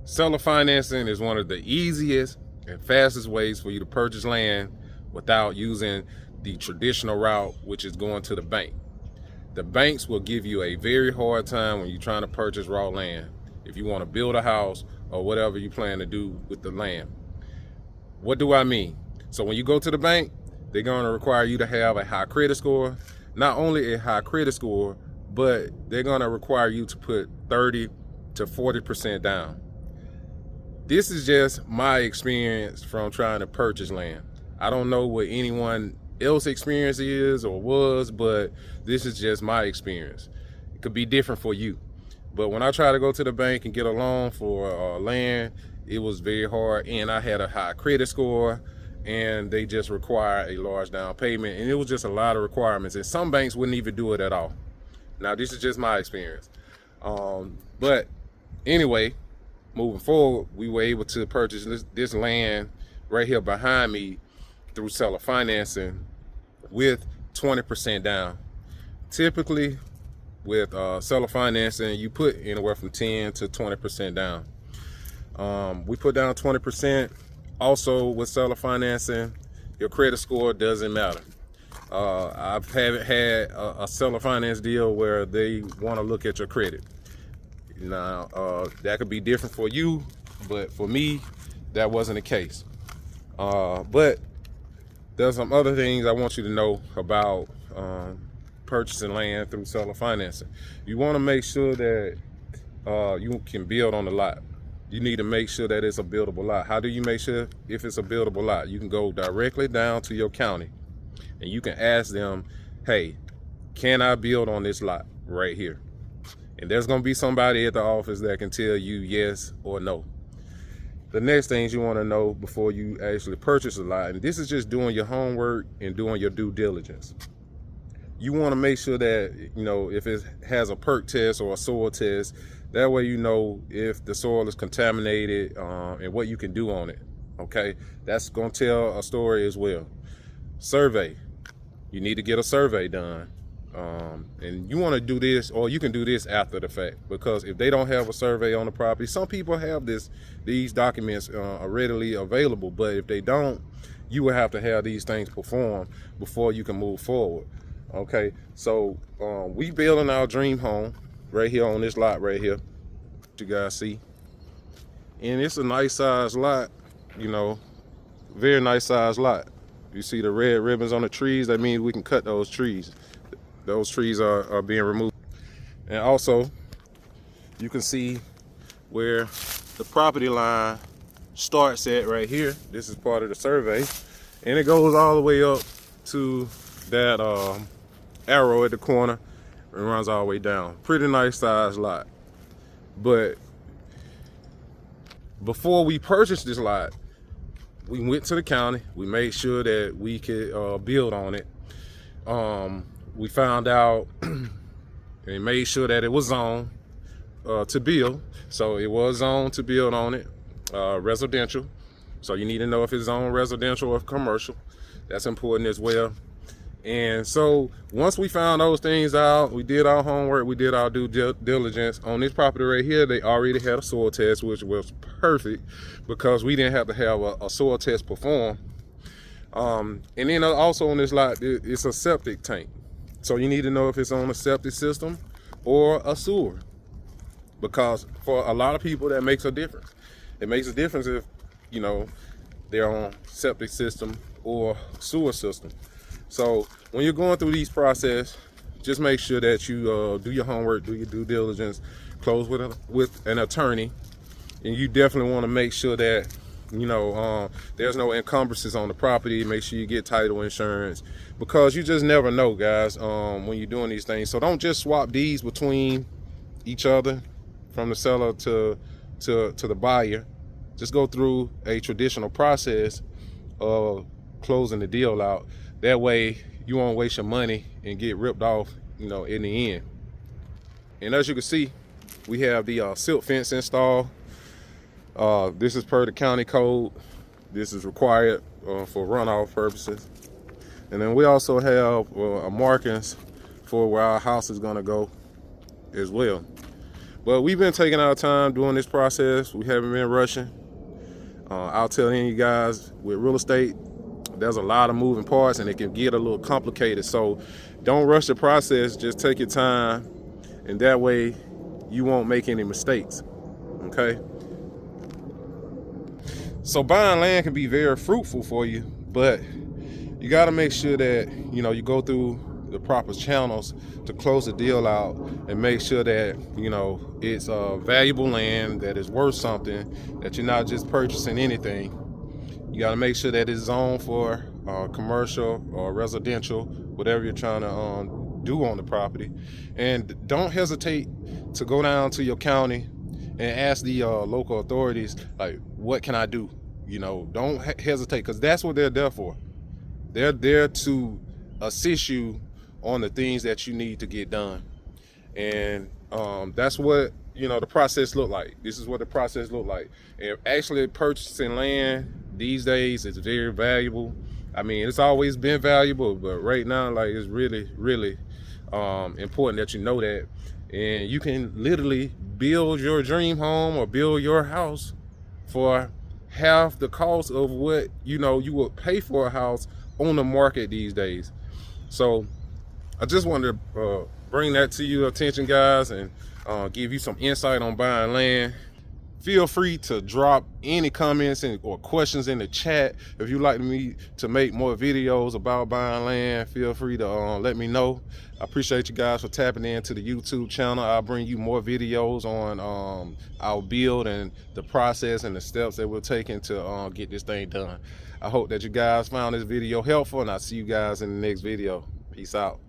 Seller financing is one of the easiest and fastest ways for you to purchase land without using the traditional route, which is going to the bank. The banks will give you a very hard time when you're trying to purchase raw land if you want to build a house or whatever you plan to do with the land. What do I mean? So when you go to the bank, they're going to require you to have a high credit score. Not only a high credit score, but they're going to require you to put 30 to 40% down. This is just my experience from trying to purchase land. I don't know what anyone else's experience is or was, but this is just my experience. It could be different for you. But when I tried to go to the bank and get a loan for land, it was very hard, and I had a high credit score, and they just require a large down payment, and it was just a lot of requirements, and some banks wouldn't even do it at all. Now, this is just my experience. But anyway, moving forward, we were able to purchase this land right here behind me through seller financing with 20% down. Typically, with seller financing, you put anywhere from 10 to 20% down. We put down 20%. Also, with seller financing, your credit score doesn't matter. I haven't had a seller finance deal where they want to look at your credit. Now, that could be different for you, but for me, that wasn't the case. But there's some other things I want you to know about purchasing land through seller financing. You want to make sure that you can build on the lot. You need to make sure that it's a buildable lot. How do you make sure if it's a buildable lot? You can go directly down to your county and you can ask them, hey, can I build on this lot right here? And there's going to be somebody at the office that can tell you yes or no. The next things you want to know before you actually purchase a lot, and this is just doing your homework and doing your due diligence. You want to make sure that, you know, if it has a perk test or a soil test, that way you know if the soil is contaminated and what you can do on it. Okay, that's going to tell a story as well. Survey. You need to get a survey done. And you want to do this, or you can do this after the fact, because if they don't have a survey on the property, some people have these documents are readily available, but if they don't, you will have to have these things performed before you can move forward. Okay, so we building our dream home right here on this lot right here, you guys see, and it's a nice size lot, you know, very nice size lot. You see the red ribbons on the trees, that means we can cut those trees. Those trees are being removed. And also, you can see where the property line starts at right here. This is part of the survey. And it goes all the way up to that arrow at the corner and runs all the way down. Pretty nice size lot. But before we purchased this lot, we went to the county. We made sure that we could build on it. We found out and made sure that it was zoned to build. So it was zoned to build on it, residential. So you need to know if it's zoned residential or commercial. That's important as well. And so once we found those things out, we did our homework, we did our due diligence. On this property right here, they already had a soil test, which was perfect because we didn't have to have a soil test performed. And then also on this lot, it's a septic tank. So you need to know if it's on a septic system or a sewer, because for a lot of people that makes a difference. It makes a difference if, you know, they're on septic system or sewer system. So when you're going through these process, just make sure that you do your homework, do your due diligence, close with an attorney, and you definitely want to make sure that, you know, there's no encumbrances on the property. Make sure you get title insurance, because you just never know, guys, when you're doing these things. So don't just swap deeds between each other from the seller to the buyer. Just go through a traditional process of closing the deal out. That way you won't waste your money and get ripped off, you know, in the end. And as you can see, we have the silt fence installed. This is per the county code. This is required for runoff purposes. And then we also have markings for where our house is gonna go as well. But we've been taking our time doing this process. We haven't been rushing. I'll tell you guys, with real estate, there's a lot of moving parts and it can get a little complicated. So don't rush the process, just take your time, and that way you won't make any mistakes, okay? So buying land can be very fruitful for you, but you gotta make sure that, you know, you go through the proper channels to close the deal out and make sure that, you know, it's valuable land that is worth something, that you're not just purchasing anything. You got to make sure that it's zoned for commercial or residential, whatever you're trying to do on the property. And don't hesitate to go down to your county and ask the local authorities, like, what can I do? You know, don't hesitate, because that's what they're there for. They're there to assist you on the things that you need to get done. And that's what, you know, the process look like. This is what the process look like. And actually purchasing land these days is very valuable. I mean, it's always been valuable, but right now, like, it's really, really important that you know that. And you can literally build your dream home or build your house for half the cost of what, you know, you would pay for a house on the market these days. So I just wanted to bring that to your attention, guys, and give you some insight on buying land. Feel free to drop any comments or questions in the chat. If you'd like me to make more videos about buying land, feel free to let me know. I appreciate you guys for tapping into the YouTube channel. I'll bring you more videos on our build and the process and the steps that we're taking to get this thing done. I hope that you guys found this video helpful, and I'll see you guys in the next video. Peace out.